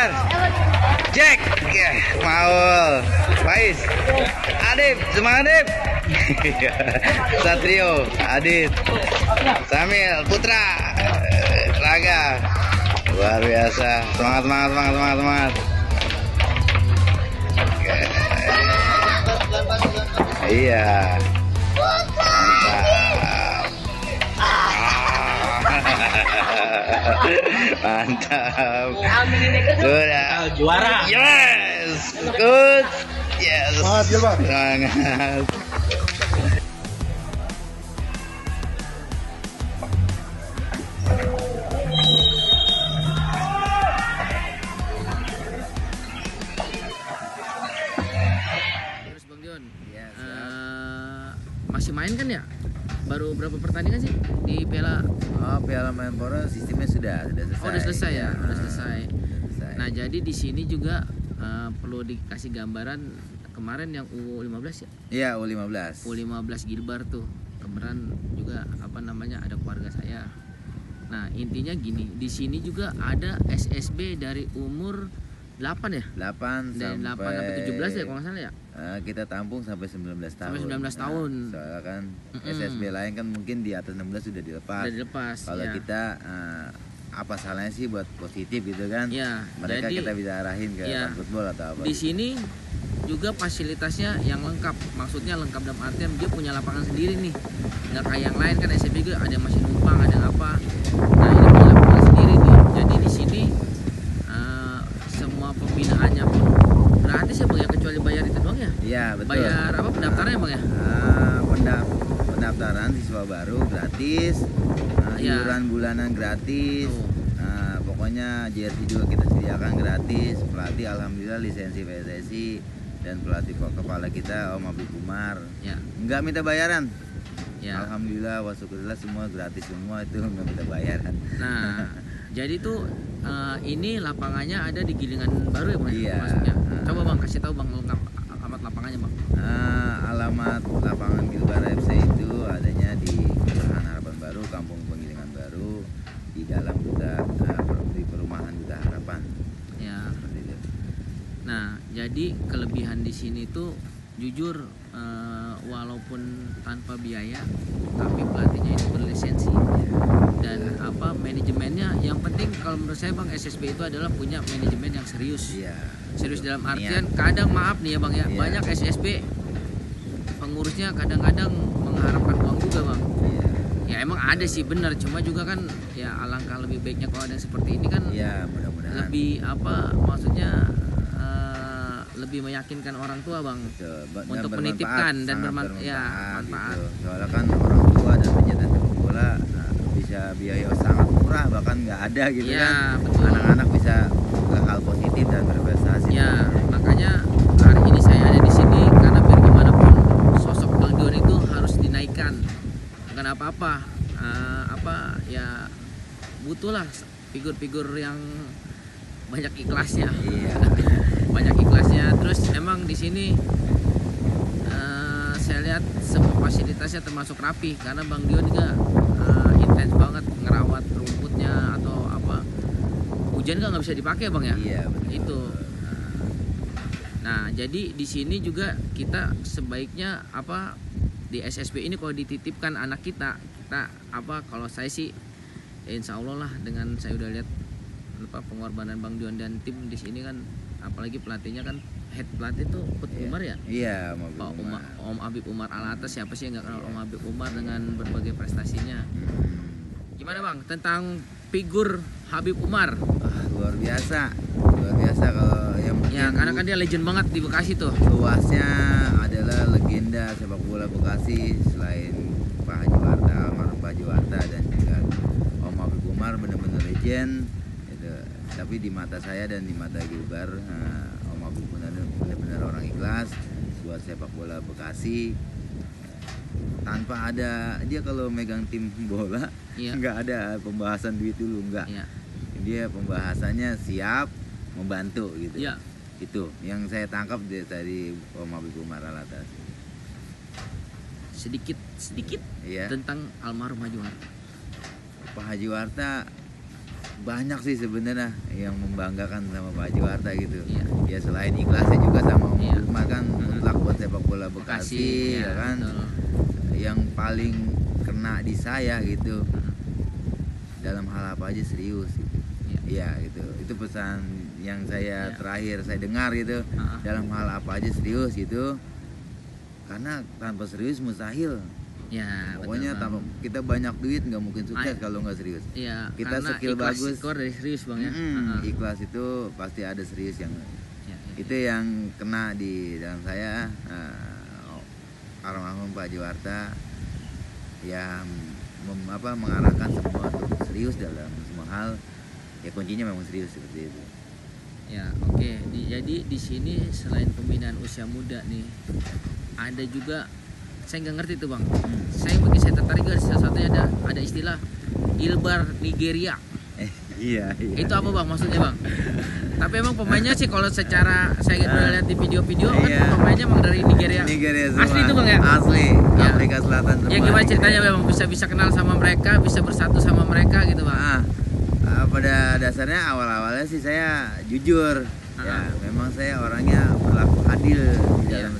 Fajar, Jack, ya, Maul, Faiz, Adip, semangat Adip. Satrio, Adit, Samil, Putra, Raga, luar biasa, semangat. Iya, mantap. Sudah juara. Yes, good. Yes. Semangat. Terus Bang Dion, masih main kan ya? Baru berapa pertandingan sih di Piala? Oh, Piala Menpora sistemnya sudah selesai. Oh, udah selesai ya, udah selesai. Selesai. Nah, jadi di sini juga perlu dikasih gambaran kemarin yang U15 ya? Iya, U15. U15 Gilbar tuh. Kemarin juga ada keluarga saya. Nah, intinya gini, di sini juga ada SSB dari umur 8 ya? 8 Dari 8 sampai 17 ya kalau nggak salah ya? Kita tampung sampai 19 tahun. Sampai 19 tahun. Soalnya kan SSB lain kan mungkin di atas 16 sudah dilepas. Udah dilepas. Kalau ya. kita apa salahnya sih buat positif gitu kan? Ya, Mereka jadi, kita bisa arahin ke ya, football atau apa. Di gitu. sini juga fasilitasnya yang lengkap. Maksudnya lengkap dalam artian dia punya lapangan sendiri nih. Nggak kayak yang lain kan SSB juga ada yang masih numpang, ada yang apa. Nah, ini punya lapangan sendiri nih. Jadi di sini semua pembinaannya pun gratis ya Bang ya, kecuali bayar itu doang ya? Iya, betul. Bayar apa pendaftarannya Bang ya? Pendaftaran siswa baru gratis, iuran bulanan gratis. Pokoknya jersey juga kita sediakan gratis. Pelatih alhamdulillah lisensi PSSI dan pelatih kepala kita Om Habib Umar. Ya. Nggak minta bayaran. Ya. Alhamdulillah wasyukurillah semua gratis semua, itu nggak minta bayaran. Nah, jadi tuh ini lapangannya ada di Gilingan Baru ya Bang? Iya. Maksudnya. Coba Bang kasih tahu Bang lengkap alamat lapangannya Bang. Alamat lapangan Gilbar FC itu adanya di Kelurahan Harapan Baru, Kampung Penggilingan Baru, di dalam Duta di perumahan Duta Harapan. Ya. Seperti itu. Nah, jadi kelebihan di sini tuh jujur walaupun tanpa biaya, tapi pelatihnya itu berlisensi. Dan manajemennya yang penting kalau menurut saya Bang, SSB itu adalah punya manajemen yang serius. Iya. Serius dalam artian kadang maaf nih ya Bang ya, Iya. banyak SSB pengurusnya kadang-kadang mengharapkan uang juga Bang. Iya. Ya emang ada sih benar, cuma juga kan ya alangkah lebih baiknya kalau ada yang seperti ini kan. Iya, mudah-mudahan. Lebih maksudnya lebih meyakinkan orang tua Bang. Betul. Untuk Dan menitipkan dan sangat manfaat. gitu. Soalnya kan orang tua dan penyandang sepak bola bisa biaya sangat murah, bahkan nggak ada gitu Ya, kan. betul. Anak-anak bisa hal positif dan berprestasi. Ya, makanya hari ini saya ada di sini karena biar gimana pun sosok Bang Dion itu harus dinaikkan. Bukan apa-apa, ya butuhlah figur-figur yang banyak ikhlasnya. Iya. Banyak ikhlasnya. Terus emang di sini saya lihat semua fasilitasnya termasuk rapi karena Bang Dion juga intens banget ngerawat rumputnya atau apa. Hujan nggak bisa dipakai Bang ya? Iya, betul. Itu. Nah, jadi di sini juga kita sebaiknya di SSB ini kalau dititipkan anak kita kalau saya sih insya Allah lah, dengan saya udah lihat pengorbanan Bang Dion dan tim di sini kan, apalagi pelatihnya kan head pelatih tuh Umar ya? Iya, Om Habib Umar Alatas, siapa sih yang nggak kenal Om Habib Umar dengan berbagai prestasinya. Gimana Bang tentang figur Habib Umar? Luar biasa kalau yang Ya, karena kan dia legend banget di Bekasi tuh. luasnya adalah legenda sepak bola Bekasi. Selain Pak Haji Warta, almarhum Pak Haji Warta, dan juga Om Habib Umar, benar-benar legend gitu. Tapi di mata saya dan di mata Gilbar, Om Habib benar-benar orang ikhlas buat sepak bola Bekasi. Tanpa ada dia, kalau megang tim bola Iya. nggak ada pembahasan duit dulu, nggak. Iya. Dia pembahasannya siap membantu gitu. Iya. Itu yang saya tangkap dari Om Habib Umar Alatas. Sedikit Iya. tentang almarhum Haji Warta. Pak Haji Warta banyak sih sebenarnya yang membanggakan sama Pak Juwarta gitu. Iya. Ya selain ikhlasnya juga sama Om Iya. Umar kan mutlak buat sepak bola Bekasi, ya kan. betul. Yang paling kena di saya gitu, dalam hal apa aja serius gitu. Iya. Iya gitu. Itu pesan yang saya Iya. terakhir saya dengar gitu. Dalam hal apa aja serius gitu. Karena tanpa serius mustahil. Ya, Pokoknya betul, Bang. tanpa kita banyak duit nggak mungkin sukses Ay- kalau nggak serius. Iya, Kita karena skill ikhlas bagus. keluar dari serius, Bang, ya. Ikhlas itu pasti ada serius yang Ya, ya, itu yang kena di dalam saya. Almarhum Pak Juwarta yang mengarahkan semua untuk serius dalam semua hal. Ya kuncinya memang serius seperti itu. Ya, oke. Jadi di sini selain pembinaan usia muda nih, ada juga saya nggak ngerti tuh, Bang. Saya tertarik dari salah satunya ada istilah Ilbar Nigeria. Iya. Itu apa, Bang, maksudnya, Bang? Tapi emang pemainnya sih kalau secara saya lihat di video-video kan Iya. pemainnya emang dari Nigeria. Semua. Asli itu, Bang, ya? Asli. Ya. Afrika Selatan semua. Ya gimana ceritanya, Bang? Bisa kenal sama mereka, bisa bersatu sama mereka gitu, Bang. Pada dasarnya awal-awalnya sih saya jujur. Ya, Ah. memang saya orangnya berlaku adil di Iya. dalam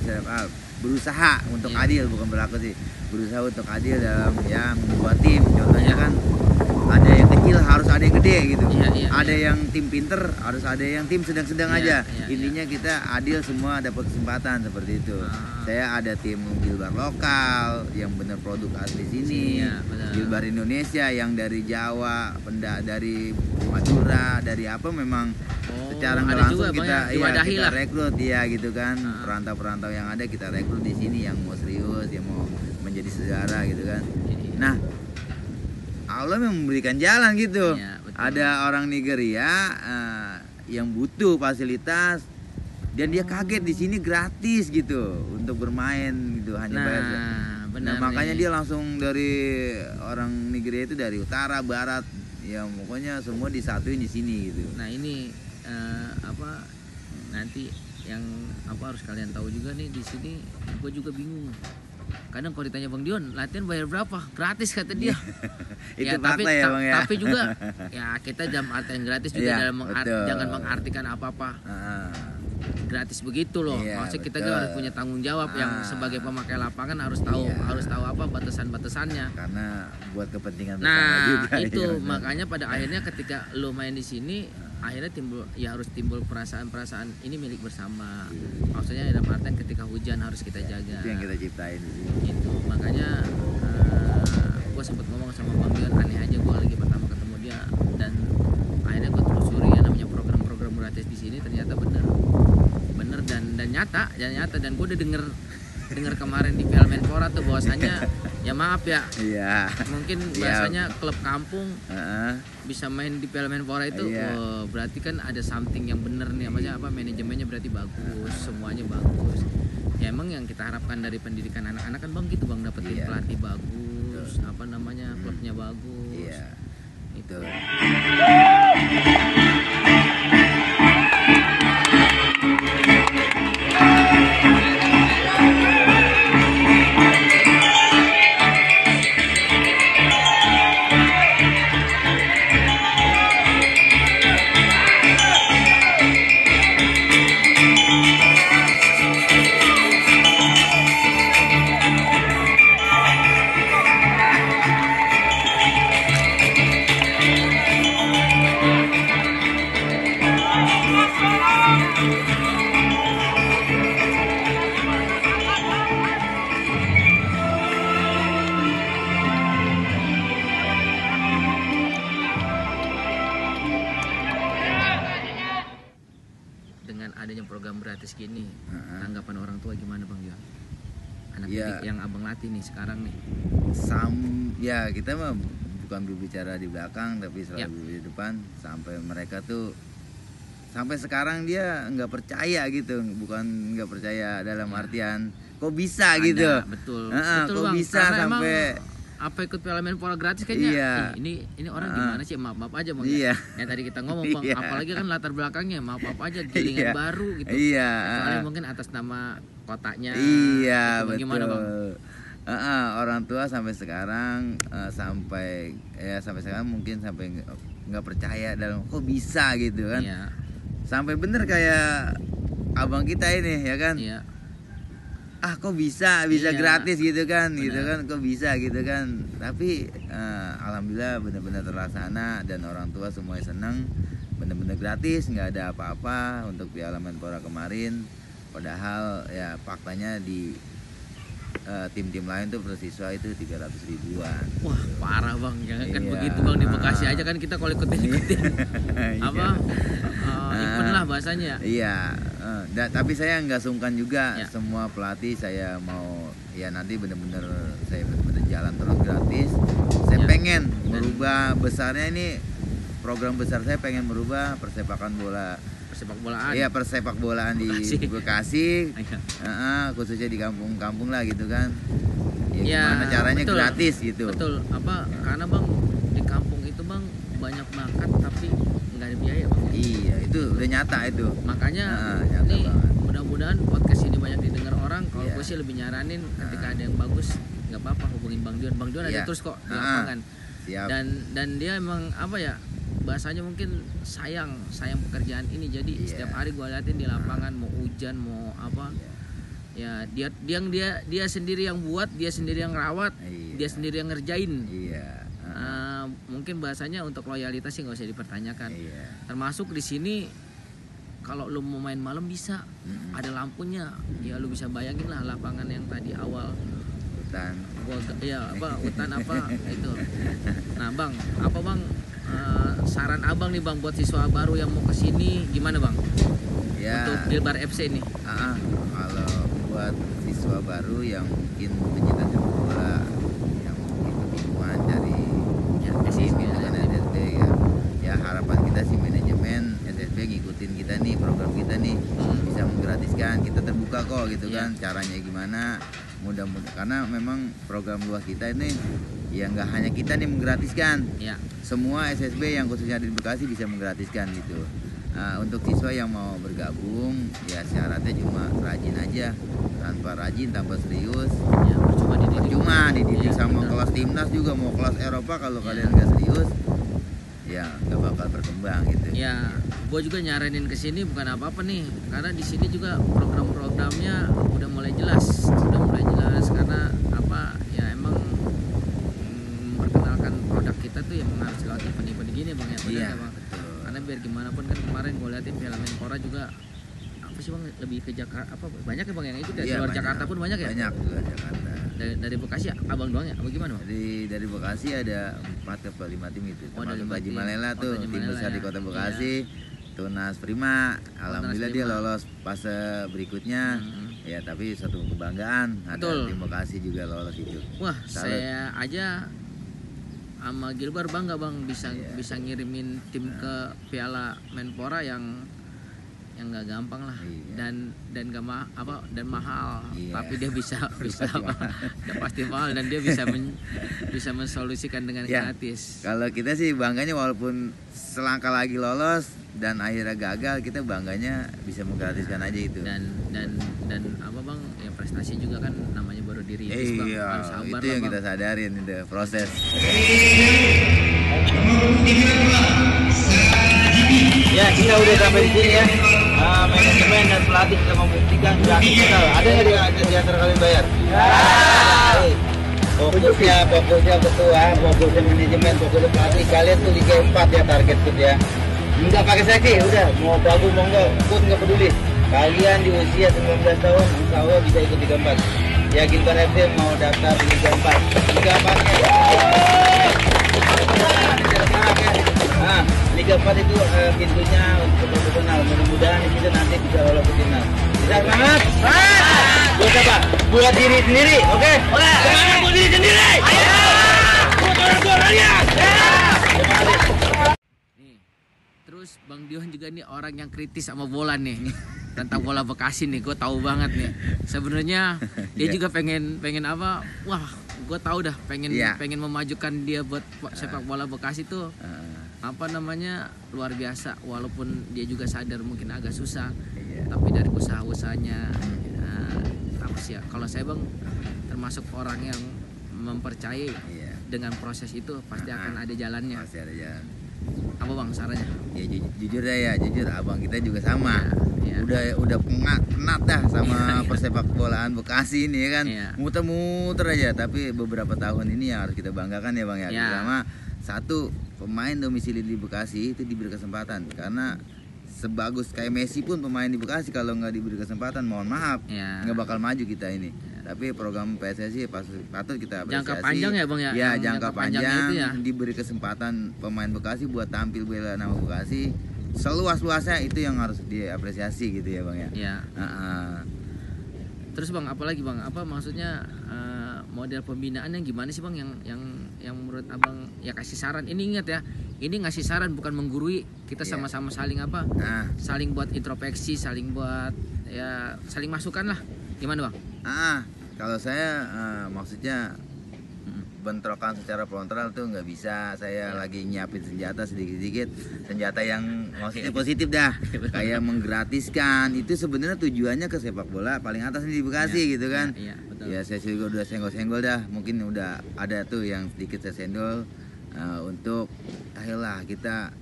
berusaha untuk Iya. adil, bukan berlaku sih. Berusaha untuk adil dalam ya membuat tim. Contohnya Iya. kan ada yang kecil harus ada yang gede gitu. Iya, iya, Ada iya. yang tim pinter harus ada yang tim sedang-sedang Iya, aja. iya, Intinya kita adil semua dapat kesempatan seperti itu. Ah. Saya ada tim Gilbar lokal yang benar produk asli sini. Iya, benar. Gilbar Indonesia yang dari Jawa, dari Madura, dari apa memang secara nggak ada langsung juga, Bang, kita ya, diwadahi kita lah. rekrut ya gitu kan. Ah. Perantau-perantau yang ada kita rekrut di sini yang mau serius, yang mau menjadi saudara gitu kan. Iya. Nah, Allah yang memberikan jalan gitu. Iya, betul. Ada orang Nigeria yang butuh fasilitas dan dia kaget di sini gratis gitu untuk bermain gitu, hanya bayar. Benar. Makanya nih. dia langsung dari orang Nigeria itu dari utara, barat, ya pokoknya semua disatuin di sini gitu. Nah, ini nanti yang harus kalian tahu juga nih, di sini gue juga bingung. Kadang kalau ditanya Bang Dion, latihan bayar berapa? Gratis kata dia. Itu fakta ya, Bang ya. Tapi juga ya kita jam artian gratis juga Iya, dalam betul. jangan mengartikan apa-apa gratis begitu loh. Iya, Maksudnya kita betul. juga harus punya tanggung jawab yang sebagai pemakai lapangan harus tahu Iya. apa batasan-batasannya. karena buat kepentingan bersama Nah, juga. itu ya, benar. makanya pada akhirnya ketika lo main di sini akhirnya harus timbul perasaan-perasaan ini milik bersama. Maksudnya dalam artian ketika hujan harus kita jaga. Itu yang kita ciptain di sini. Itu makanya gue sempat ngomong sama Bang Dion, aneh aja gue lagi pertama ketemu dia, dan akhirnya gue telusuri yang namanya program-program gratis di sini ternyata bener dan nyata dan gue udah denger kemarin di Piala Menpora tuh bahwasannya ya maaf ya, Iya. mungkin Iya. bahasanya klub kampung Heeh. bisa main di Piala Menpora itu, Iya. berarti kan ada something yang bener nih, maksudnya manajemennya berarti bagus, semuanya bagus. Ya emang yang kita harapkan dari pendidikan anak-anak kan, Bang, gitu, Bang, dapetin Iya. pelatih bagus, klubnya bagus. Iya. Itu. Dengan adanya program gratis gini, tanggapan orang tua gimana, Bang Dion? Anak Iya. didik yang abang latih nih sekarang nih. Ya kita mah bukan berbicara di belakang tapi Ya. selalu di depan, sampai mereka tuh sampai sekarang dia nggak percaya gitu, bukan nggak percaya dalam artian kok bisa Ada, gitu. betul. Heeh, Betul, kok Bang. bisa Karena emang sampai apa ikut Piala Menpora gratis kayaknya. Iya. Ini orang gimana sih? Maaf aja, Bang. Iya. Yang tadi kita ngomong, Bang, Iya. apalagi kan latar belakangnya maaf aja gilingan Iya. baru gitu. Iya. Kecuali mungkin atas nama kotanya. Iya, Gitu, Bang. betul. Gimana, Bang? Orang tua sampai sekarang sampai sekarang mungkin sampai nggak percaya dalam kok bisa gitu kan. Iya. Sampai bener kayak abang kita ini ya kan. Iya. Ah kok bisa Iya. gratis gitu kan, gitu Benar. kan, kok bisa gitu kan. Tapi alhamdulillah benar-benar terlaksana dan orang tua semuanya senang, benar-benar gratis, nggak ada apa-apa untuk Piala Menpora kemarin. Padahal ya faktanya di tim-tim lain tuh per siswa itu 300 ribuan. Wah parah bang, jangan kan Iya. begitu bang, di Bekasi aja kan kita kalau ikutin apa event lah bahasanya. Iya, tapi saya nggak sungkan juga. Ya. Semua pelatih saya mau ya nanti bener-bener saya bener-bener jalan terus gratis. Saya Ya. pengen merubah besarnya ini, program besar saya pengen merubah persepak bolaan. Iya, persepak bolaan di Bekasi. Iya. Khususnya di kampung-kampung lah gitu kan. Ya, Ya, gimana caranya betul. gratis gitu. Betul, karena bang di kampung itu bang banyak bakat tapi nggak ada biaya bang. Iya, itu udah nyata itu. Makanya Nyata nih banget. mudah-mudahan podcast ini banyak didengar orang. Kalau Iya. gue sih lebih nyaranin ketika ada yang bagus nggak apa-apa hubungin Bang Dion. Bang Dion ada Iya. terus kok di lapangan. Siap. Dan dia emang apa ya, bahasanya mungkin sayang pekerjaan ini. Jadi Iya. setiap hari gue liatin di lapangan, mau hujan mau apa, ya dia sendiri yang buat, dia sendiri yang rawat, Iya. dia sendiri yang ngerjain. Iya. Mungkin bahasanya untuk loyalitas sih nggak usah dipertanyakan. Iya. Termasuk di sini kalau lu mau main malam bisa, ada lampunya, ya lu bisa bayangin lah lapangan yang tadi awal Hutan. hutan apa itu. Nah bang, apa bang saran abang nih bang buat siswa baru yang mau kesini gimana bang? Ya. Untuk Gilbar FC ini. Kalau buat siswa baru yang mungkin pencinta sepak bola, yang mungkin kebingungan dari Ya, SSB dengan SSB ya. Ya harapan kita sih manajemen SSB ngikutin kita nih, program kita nih, bisa menggratiskan. Kita terbuka kok gitu Iya. kan. Caranya gimana? Mudah-mudahan karena memang program luas kita ini ya nggak hanya kita nih menggratiskan. Ya. Semua SSB yang khususnya di Bekasi bisa menggratiskan gitu. Untuk siswa yang mau bergabung ya syaratnya cuma rajin aja. Tanpa rajin, tanpa serius, Ya, percuma dididik Iya, sama benar. kelas timnas juga, mau kelas Eropa kalau Iya. kalian nggak serius ya nggak bakal berkembang gitu. Ya, gue juga nyaranin ke sini bukan apa-apa nih, karena di sini juga program-programnya udah mulai jelas karena apa ya emang memperkenalkan produk kita tuh yang harus lewat event-event gini bang ya, benar Iya, nggak, bang? betul. Karena biar gimana pun kan kemarin gue liatin Piala Menpora juga apa sih bang, lebih ke Jakarta apa banyak ya bang yang ikut ya, Iya, luar banyak. Jakarta pun banyak ya. Banyak luar Jakarta. Dari Bekasi abang doang ya, apa gimana bang? Dari Bekasi ada 4 atau 5 tim itu. Oh, ada Termasuk 5 Haji tim. Malela Oh, tuh, Haji tim Malela besar ya. di Kota Bekasi. Tunas Prima, alhamdulillah dia Prima. lolos fase berikutnya. Ya, tapi satu kebanggaan ada Betul. tim Bekasi juga lolos itu. Wah, Salut. saya aja sama Gilbar bangga bang bisa Iya. bisa ngirimin tim ke Piala Menpora yang nggak gampang lah. Iya. Dan gak dan mahal. Iya. Tapi dia bisa Pasti apa? Udah pasti mahal dan dia bisa mensolusikan dengan Ya. gratis. Kalau kita sih bangganya walaupun selangkah lagi lolos dan akhirnya gagal, kita bangganya bisa menggratiskan aja itu. Dan apa bang, ya prestasi juga kan namanya baru dirintis bang, Iya, harus sabar itu lah yang bang. kita sadarin itu proses. Ya, kita udah sampai di sini ya. Manajemen dan pelatih sudah membuktikan gratis total. Ada nggak di antara kalian bayar? Fokusnya ketua, fokusnya manajemen, fokusnya pelatih. Kalian tuh Liga 4 ya target tuh ya. Enggak pakai seleksi, udah mau bagus mau enggak, ikut nggak peduli. Kalian di usia 19 tahun, insya Allah bisa ikut Liga 4. Ya, Gilbar FC mau daftar di Liga 4. Liga 4-nya. Nah, Liga 4 itu pintunya untuk profesional. Mudah-mudahan di situ nanti bisa lolos ke final. Bisa semangat? Buat apa? Buat diri sendiri, oke? Semangat buat diri sendiri. Ayo! Buat orang-orangnya. Nih, terus Bang Dion juga nih orang yang kritis sama bola nih. Tentang bola Bekasi nih, gue tahu banget nih. Sebenarnya dia juga pengen apa? Wah, gue tahu dah pengen Iya. memajukan dia buat sepak bola Bekasi tuh apa namanya luar biasa. Walaupun dia juga sadar mungkin agak susah, Iya. tapi dari usaha-usahanya apa sih ya? Kalau saya bang termasuk orang yang mempercayai Iya. dengan proses itu pasti akan ada jalannya. Masih ada jalan. Apa bang sarannya? Ya jujur ya, jujur abang kita juga sama. Ya. Udah penat dah sama persepak bolaan Bekasi ini ya kan. Iya. Muter-muter aja, tapi beberapa tahun ini yang harus kita banggakan ya Bang ya. Iya. Terutama satu, pemain domisili di Bekasi itu diberi kesempatan, karena sebagus kayak Messi pun pemain di Bekasi kalau nggak diberi kesempatan mohon maaf Ya. nggak bakal maju kita ini. Tapi program PSSI patut kita apresiasi. Jangka panjang ya bang ya? Ya, Yang jangka panjang itu ya? diberi kesempatan pemain Bekasi buat tampil bela nama Bekasi seluas-luasnya, itu yang harus diapresiasi gitu ya bang ya. Ya. Heeh. Terus bang, apalagi bang? Apa maksudnya model pembinaan yang gimana sih bang? Yang menurut abang ya kasih saran. Ini ingat ya, ini ngasih saran bukan menggurui. Kita Iya. sama-sama saling apa? Nah, Saling buat introspeksi, saling buat ya saling masukan lah. Gimana bang? kalau saya maksudnya bentrokan secara frontal tuh nggak bisa. Saya lagi nyiapin senjata sedikit-sedikit, senjata yang maksudnya positif dah, kayak menggratiskan. Itu sebenarnya tujuannya ke sepak bola paling atas nih di Bekasi gitu kan. Iya, betul. Ya saya juga udah senggol-senggol dah, mungkin udah ada tuh yang sedikit saya senggol untuk ayolah kita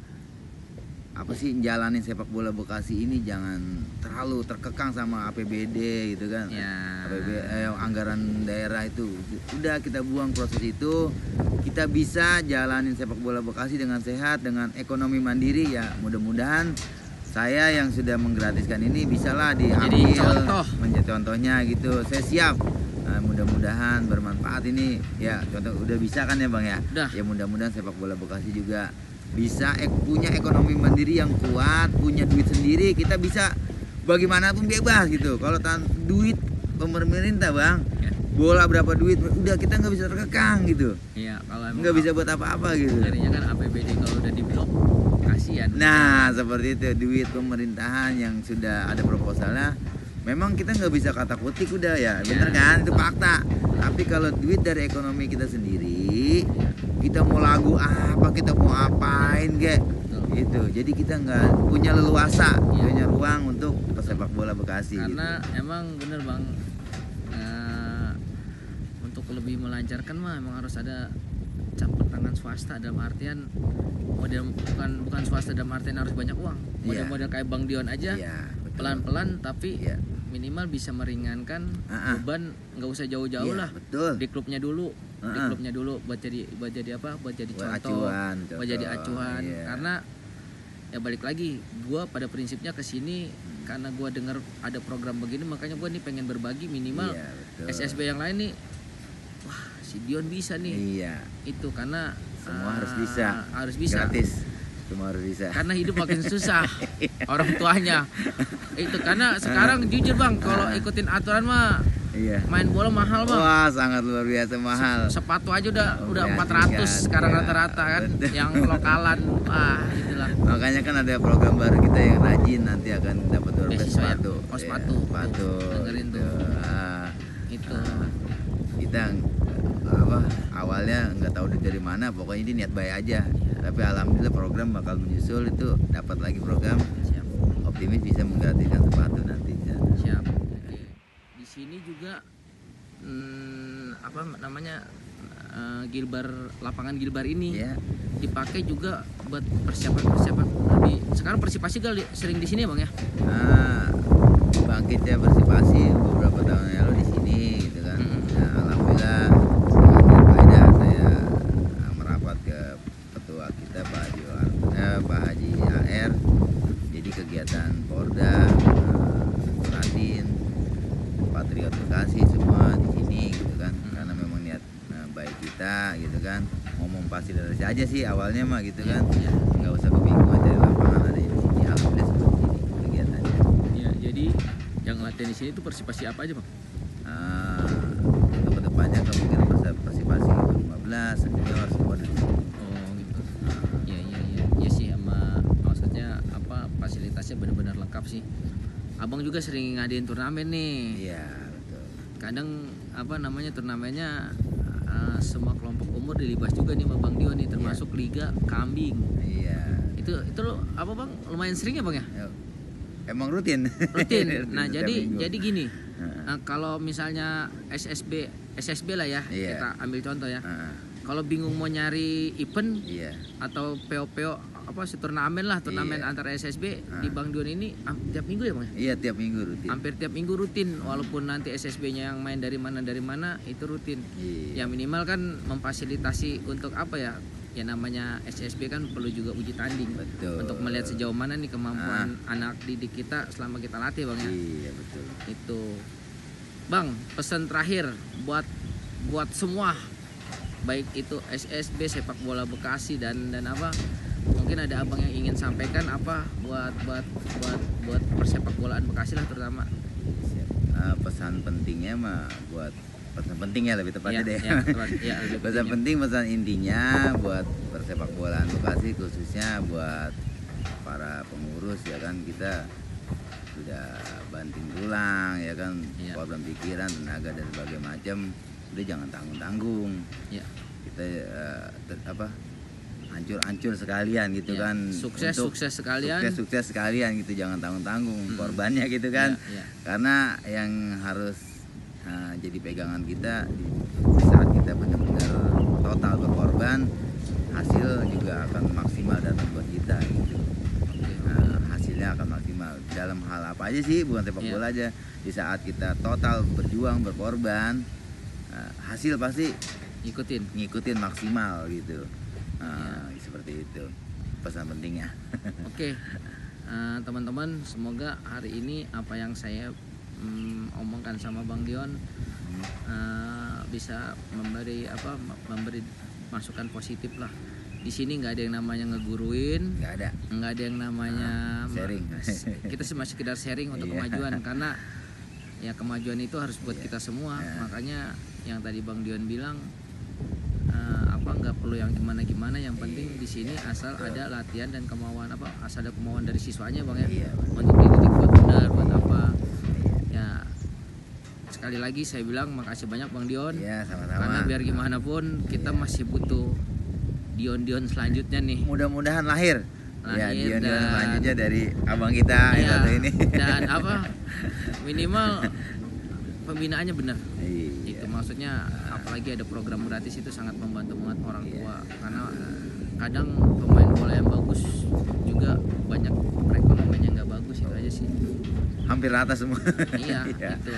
apa sih jalanin sepak bola Bekasi ini jangan terlalu terkekang sama APBD gitu kan. Ya. Anggaran daerah itu udah kita buang proses itu, kita bisa jalanin sepak bola Bekasi dengan sehat, dengan ekonomi mandiri. Ya mudah-mudahan saya yang sudah menggratiskan ini bisalah diambil Jadi contoh. menjadi contohnya gitu. Saya siap. Mudah-mudahan bermanfaat ini ya, contoh udah bisa kan ya bang ya. Udah. Ya mudah-mudahan sepak bola Bekasi juga bisa punya ekonomi mandiri yang kuat, punya duit sendiri, kita bisa bagaimanapun bebas gitu. Kalau duit pemerintah bang, Ya. bola berapa duit, udah kita nggak bisa terkekang gitu, Iya, kalau emang nggak bisa buat apa-apa gitu. jadinya kan APBD kalau udah diblok kasihan. Nah seperti itu, duit pemerintahan yang sudah ada proposalnya, memang kita nggak bisa kata kutik udah ya, bener kan, itu fakta. Tapi kalau duit dari ekonomi kita sendiri, kita mau lagu apa, kita mau apain kayak gitu. Jadi kita nggak punya leluasa, punya ruang untuk pesepak bola Bekasi. Karena gitu. emang bener bang, untuk lebih melancarkan mah emang harus ada campur tangan swasta, dalam artian model bukan swasta dalam artian harus banyak uang. Model-model kayak Bang Dion aja, Iya, betul. pelan-pelan tapi Iya. minimal bisa meringankan beban, nggak usah jauh-jauh Iya, lah. betul. Di klubnya dulu, buat jadi apa? Buat jadi contoh, buat jadi acuan. Iya. Karena ya balik lagi, gua pada prinsipnya kesini karena gua dengar ada program begini, makanya gua nih pengen berbagi minimal Iya, betul. SSB yang lain nih. Wah, si Dion bisa nih. Iya, Itu karena semua harus bisa. Harus bisa. Gratis, semua harus bisa. Karena hidup makin susah orang tuanya. Itu karena sekarang jujur bang, kalau ikutin aturan mah Iya. main bola mahal bang. Wah, sangat luar biasa mahal. Sepatu aja udah Ya, 400 sekarang ya, rata-rata kan. betul. Yang lokalan, itulah. Makanya kan ada program baru kita yang rajin nanti akan dapat dompet Beasiswa ya? sepatu. Oh, Iya, sepatu. sepatu. Dengerin tuh. Itu. Kita awalnya nggak tahu duit dari mana, pokoknya ini niat baik aja. Tapi alhamdulillah program bakal menyusul, itu dapat lagi program. Siap. Optimis bisa menggratiskan sepatu nanti. Siap. Oke. Di sini juga apa namanya lapangan Gilbar ini Ya. dipakai juga buat persiapan. Sekarang Persipasi sering di sini ya bang ya? Bangkitnya Persipasi beberapa tahun yang lalu di sini gitu kan. Nah, alhamdulillah faedah saya merapat ke ketua kita Pak Haji AR. Jadi kegiatan Porda, Ratin, Patriot Bekasi semua di sini gitu kan. Karena memang niat baik kita gitu kan. Ngomong pasti dari aja sih awalnya mah gitu kan. Iya. Nggak usah kebingungan dari lapangan ada di sini. Alhamdulillah seperti ini kegiatannya. Iya, jadi yang latihan di sini tuh Persipasi apa aja bang? Untuk kedepannya kemungkinan Persipasi 15 senior semua di sini. Oh gitu. Iya sih, sama maksudnya apa fasilitasnya benar-benar lengkap sih. Abang juga sering ngadain turnamen nih. Iya betul. Kadang apa namanya turnamennya semua kelompok umur dilibas juga nih sama Bang Dio nih, termasuk Liga Kambing. Iya. Itu lo apa bang? Lumayan sering ya bang ya? Emang rutin. Rutin. Nah Setiap minggu. jadi gini, kalau misalnya SSB lah ya, Iya. kita ambil contoh ya. Heeh. Kalau bingung mau nyari event Iya. atau PO turnamen lah, turnamen Iya. antara SSB di Bang Dion ini tiap minggu ya Bang? Iya, tiap minggu rutin. Hampir tiap minggu rutin, walaupun nanti SSB-nya yang main dari mana itu rutin. Iya. Ya minimal kan memfasilitasi untuk apa ya? Ya namanya SSB kan perlu juga uji tanding. Betul. Untuk melihat sejauh mana nih kemampuan anak didik kita selama kita latih Bang ya. Iya, betul. Itu. Bang, pesan terakhir buat semua, baik itu SSB, sepak bola Bekasi dan apa, mungkin ada abang yang ingin sampaikan apa buat persepak bolaan Bekasi lah terutama. Siap. Pesan pentingnya mah pesan pentingnya lebih tepatnya deh. Lebih Pesan pentingnya. penting, pesan intinya buat persepak bolaan Bekasi, khususnya buat para pengurus ya kan, kita sudah banting tulang ya kan, Iya. korban pikiran, tenaga dan berbagai macam, udah jangan tanggung-tanggung. Ya. Kita hancur sekalian gitu Ya. kan. Sukses sekalian. Sukses sekalian gitu, jangan tanggung-tanggung korbannya gitu kan. Ya. Karena yang harus jadi pegangan kita di saat kita benar-benar total berkorban, hasil juga akan maksimal datang buat kita gitu. Hasilnya akan maksimal dalam hal apa aja sih, bukan sepak Iya. bola aja. Di saat kita total berjuang berkorban, hasil pasti ngikutin maksimal gitu. Seperti itu pesan pentingnya. Oke. Teman-teman, semoga hari ini apa yang saya omongkan sama Bang Dion bisa memberi masukan positif lah. Di sini nggak ada yang namanya ngeguruin, Nggak nggak ada yang namanya sharing. Kita cuma sekedar sharing untuk Iya. kemajuan, karena ya kemajuan itu harus buat kita semua. Makanya yang tadi Bang Dion bilang nggak perlu yang gimana-gimana, yang penting di sini asal ada latihan dan kemauan, asal ada kemauan dari siswanya Bang ya. Iya. Untuk dididik buat benar, buat apa. Ya sekali lagi saya bilang makasih banyak Bang Dion. Iya, sama-sama. Karena biar gimana pun kita masih butuh Dion selanjutnya nih. Mudah-mudahan lahir. Ya, Lahir Dion dan- selanjutnya dari abang kita yang Iya, satu ini. dan minimal pembinaannya benar. Iya. Itu maksudnya, apalagi ada program gratis itu sangat membantu banget orang tua, karena kadang pemain bola yang bagus juga banyak perekonomiannya nggak bagus, itu aja sih. Hampir rata semua. Iya, Iya. gitu.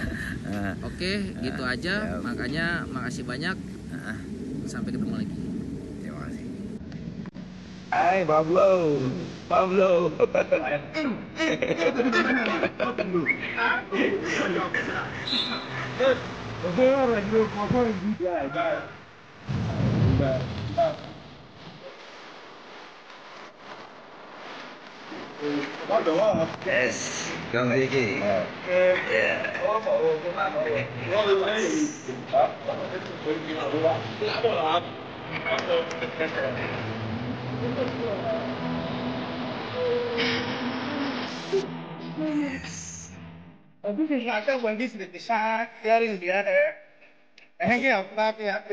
Ah, Oke, gitu aja. siap. Makanya makasih banyak. Sampai ketemu lagi. Terima kasih. Hai Pablo. Yes. Kang Riki. Tapi saya bagi sedikit sangat dari dia deh. Apa ya?